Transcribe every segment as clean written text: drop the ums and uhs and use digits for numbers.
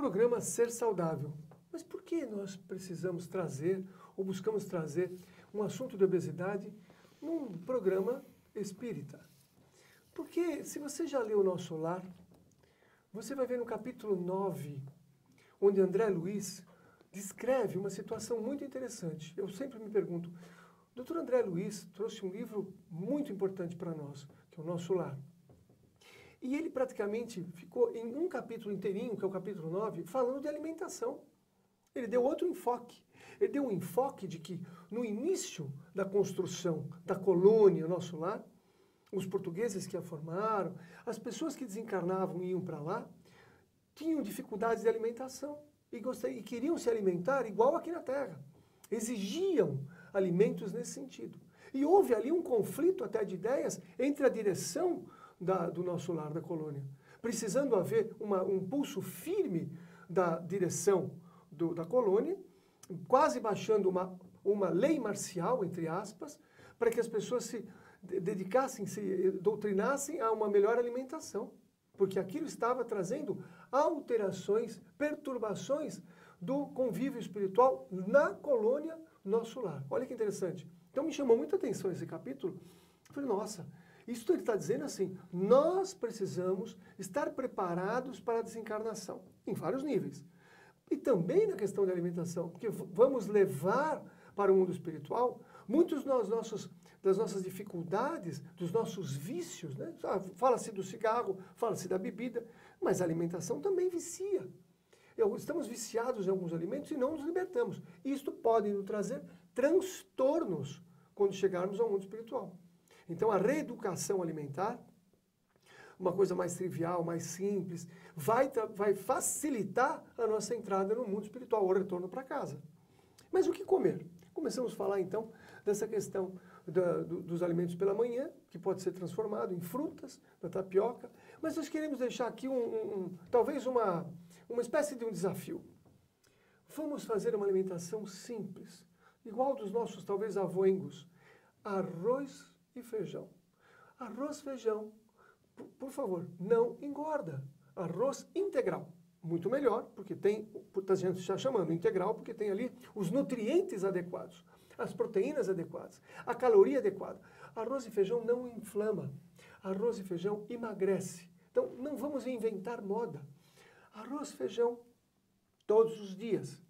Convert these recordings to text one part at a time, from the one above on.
Programa Ser Saudável. Mas por que nós precisamos trazer, ou buscamos trazer, um assunto de obesidade num programa espírita? Porque se você já leu o Nosso Lar, você vai ver no capítulo 9, onde André Luiz descreve uma situação muito interessante. Eu sempre me pergunto, o Dr. André Luiz trouxe um livro muito importante para nós, que é o Nosso Lar. E ele praticamente ficou em um capítulo inteirinho, que é o capítulo 9, falando de alimentação. Ele deu outro enfoque. Ele deu um enfoque de que no início da construção da colônia, Nosso Lar, os portugueses que a formaram, as pessoas que desencarnavam e iam para lá, tinham dificuldades de alimentação e queriam se alimentar igual aqui na Terra. Exigiam alimentos nesse sentido. E houve ali um conflito até de ideias entre a direção do Nosso Lar, da colônia, precisando haver um pulso firme da direção da colônia, quase baixando uma lei marcial, entre aspas, para que as pessoas se dedicassem, se doutrinassem a uma melhor alimentação, porque aquilo estava trazendo alterações, perturbações do convívio espiritual na colônia Nosso Lar. Olha que interessante. Então me chamou muita atenção esse capítulo. Eu falei, nossa, isso ele está dizendo assim, nós precisamos estar preparados para a desencarnação, em vários níveis. E também na questão da alimentação, porque vamos levar para o mundo espiritual muitos das nossas dificuldades, dos nossos vícios, né? Fala-se do cigarro, fala-se da bebida, mas a alimentação também vicia. Estamos viciados em alguns alimentos e não nos libertamos. Isto pode nos trazer transtornos quando chegarmos ao mundo espiritual. Então a reeducação alimentar, uma coisa mais trivial, mais simples, vai facilitar a nossa entrada no mundo espiritual, o retorno para casa. Mas o que comer? Começamos a falar então dessa questão dos alimentos pela manhã, que pode ser transformado em frutas, na tapioca, mas nós queremos deixar aqui talvez uma espécie de um desafio. Vamos fazer uma alimentação simples, igual dos nossos talvez avoengos, arroz e feijão. Arroz, feijão, por favor, não engorda. Arroz integral, muito melhor, porque a gente está chamando integral, porque tem ali os nutrientes adequados, as proteínas adequadas, a caloria adequada. Arroz e feijão não inflama, arroz e feijão emagrece. Então, não vamos inventar moda. Arroz e feijão todos os dias.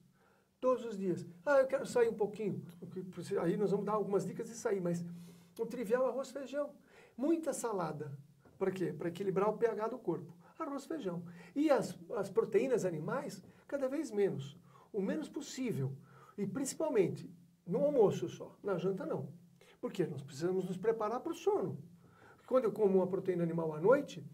Todos os dias. Eu quero sair um pouquinho. Aí nós vamos dar algumas dicas de sair, mas o trivial arroz e feijão. Muita salada. Para quê? Para equilibrar o pH do corpo. Arroz e feijão. E as proteínas animais, cada vez menos. O menos possível. E principalmente, no almoço só. Na janta não. Por quê? Nós precisamos nos preparar para o sono. Quando eu como uma proteína animal à noite,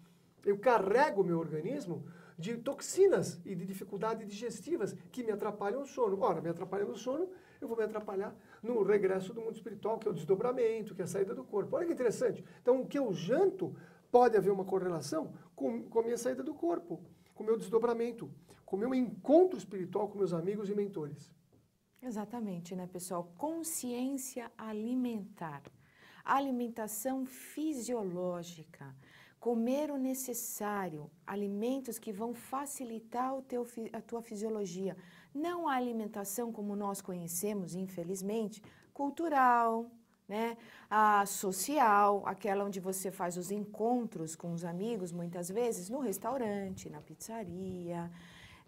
eu carrego o meu organismo de toxinas e de dificuldades digestivas que me atrapalham o sono. Ora, me atrapalhando o sono, eu vou me atrapalhar no regresso do mundo espiritual, que é o desdobramento, que é a saída do corpo. Olha que interessante. Então, o que eu janto pode haver uma correlação com a minha saída do corpo, com o meu desdobramento, com o meu encontro espiritual com meus amigos e mentores. Exatamente, né, pessoal? Consciência alimentar. Alimentação fisiológica. Comer o necessário, alimentos que vão facilitar a tua fisiologia. Não a alimentação como nós conhecemos, infelizmente, cultural, né? A social, aquela onde você faz os encontros com os amigos, muitas vezes, no restaurante, na pizzaria.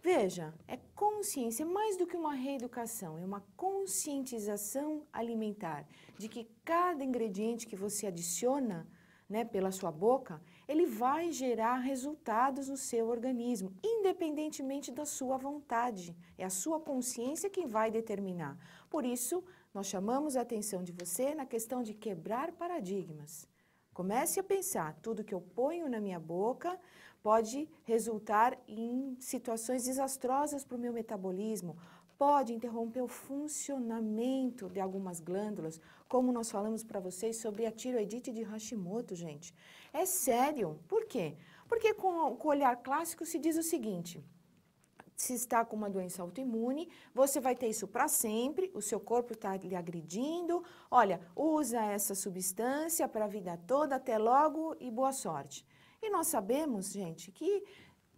Veja, é consciência, mais do que uma reeducação, é uma conscientização alimentar, de que cada ingrediente que você adiciona, né, pela sua boca, ele vai gerar resultados no seu organismo, independentemente da sua vontade. É a sua consciência quem vai determinar. Por isso, nós chamamos a atenção de você na questão de quebrar paradigmas. Comece a pensar, tudo que eu ponho na minha boca pode resultar em situações desastrosas para o meu metabolismo, pode interromper o funcionamento de algumas glândulas, como nós falamos para vocês sobre a tireoidite de Hashimoto, gente. É sério. Por quê? Porque com o olhar clássico se diz o seguinte: se está com uma doença autoimune, você vai ter isso para sempre, o seu corpo está lhe agredindo, olha, usa essa substância para a vida toda, até logo e boa sorte. E nós sabemos, gente, que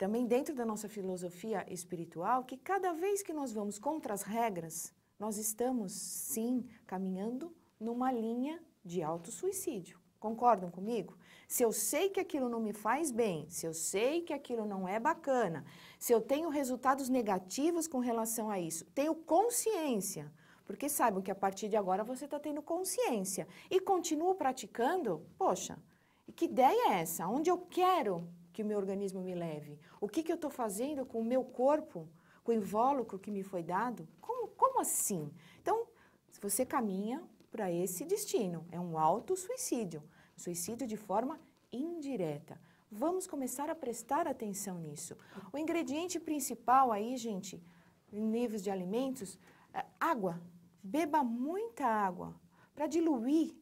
também dentro da nossa filosofia espiritual, que cada vez que nós vamos contra as regras, nós estamos, sim, caminhando numa linha de autossuicídio. Concordam comigo? Se eu sei que aquilo não me faz bem, se eu sei que aquilo não é bacana, se eu tenho resultados negativos com relação a isso, tenho consciência, porque saibam que a partir de agora você está tendo consciência e continuo praticando, poxa, que ideia é essa? Onde eu quero que o meu organismo me leve? O que eu estou fazendo com o meu corpo, com o invólucro que me foi dado? Como assim? Então, se você caminha para esse destino, é um autossuicídio, suicídio de forma indireta. Vamos começar a prestar atenção nisso. O ingrediente principal aí, gente, em níveis de alimentos, é água. Beba muita água para diluir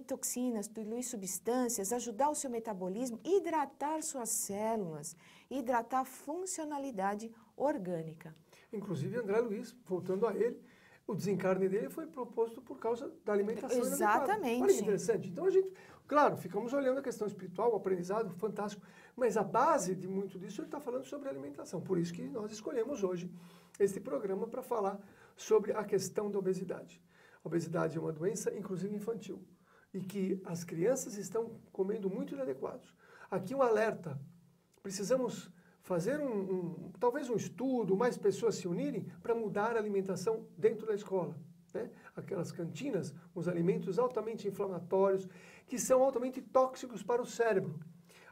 toxinas, diluir substâncias, ajudar o seu metabolismo, hidratar suas células, hidratar a funcionalidade orgânica. Inclusive, André Luiz, voltando a ele, o desencarne dele foi proposto por causa da alimentação Exatamente. inadequada. Olha que interessante. Então, a gente, claro, ficamos olhando a questão espiritual, o aprendizado, fantástico, mas a base de muito disso ele está falando sobre alimentação. Por isso que nós escolhemos hoje este programa para falar sobre a questão da obesidade. A obesidade é uma doença, inclusive infantil, e que as crianças estão comendo muito inadequados. Aqui um alerta, precisamos fazer talvez um estudo, mais pessoas se unirem para mudar a alimentação dentro da escola. Né? Aquelas cantinas, os alimentos altamente inflamatórios, que são altamente tóxicos para o cérebro.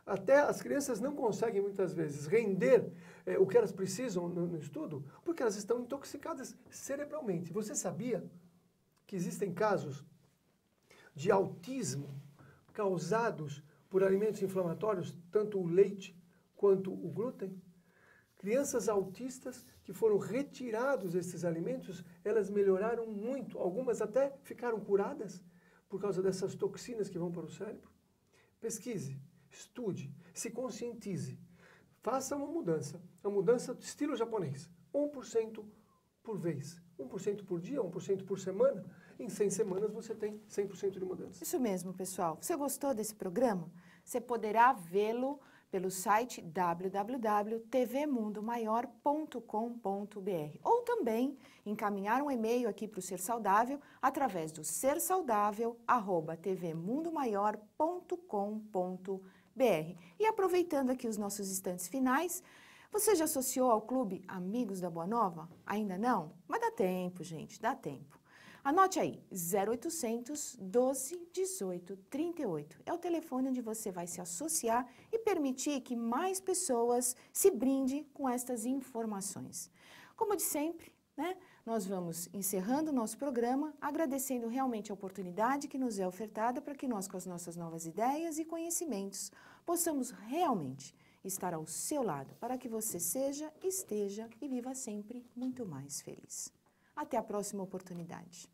Até as crianças não conseguem muitas vezes render o que elas precisam no estudo, porque elas estão intoxicadas cerebralmente. Você sabia que existem casos de autismo causados por alimentos inflamatórios, tanto o leite quanto o glúten? Crianças autistas que foram retirados desses alimentos, elas melhoraram muito, algumas até ficaram curadas por causa dessas toxinas que vão para o cérebro. Pesquise, estude, se conscientize, faça uma mudança do estilo japonês, 1% por vez, 1% por dia, 1% por semana. Em 100 semanas você tem 100% de mudança. Isso mesmo, pessoal. Você gostou desse programa? Você poderá vê-lo pelo site www.tvmundomaior.com.br ou também encaminhar um e-mail aqui para o Ser Saudável através do sersaudável@tvmundomaior.com.br. E aproveitando aqui os nossos instantes finais, você já associou ao clube Amigos da Boa Nova? Ainda não? Mas dá tempo, gente, dá tempo. Anote aí, 0800 12 18 38. É o telefone onde você vai se associar e permitir que mais pessoas se brindem com estas informações. Como de sempre, né, nós vamos encerrando o nosso programa, agradecendo realmente a oportunidade que nos é ofertada para que nós, com as nossas novas ideias e conhecimentos, possamos realmente estar ao seu lado, para que você seja, esteja e viva sempre muito mais feliz. Até a próxima oportunidade.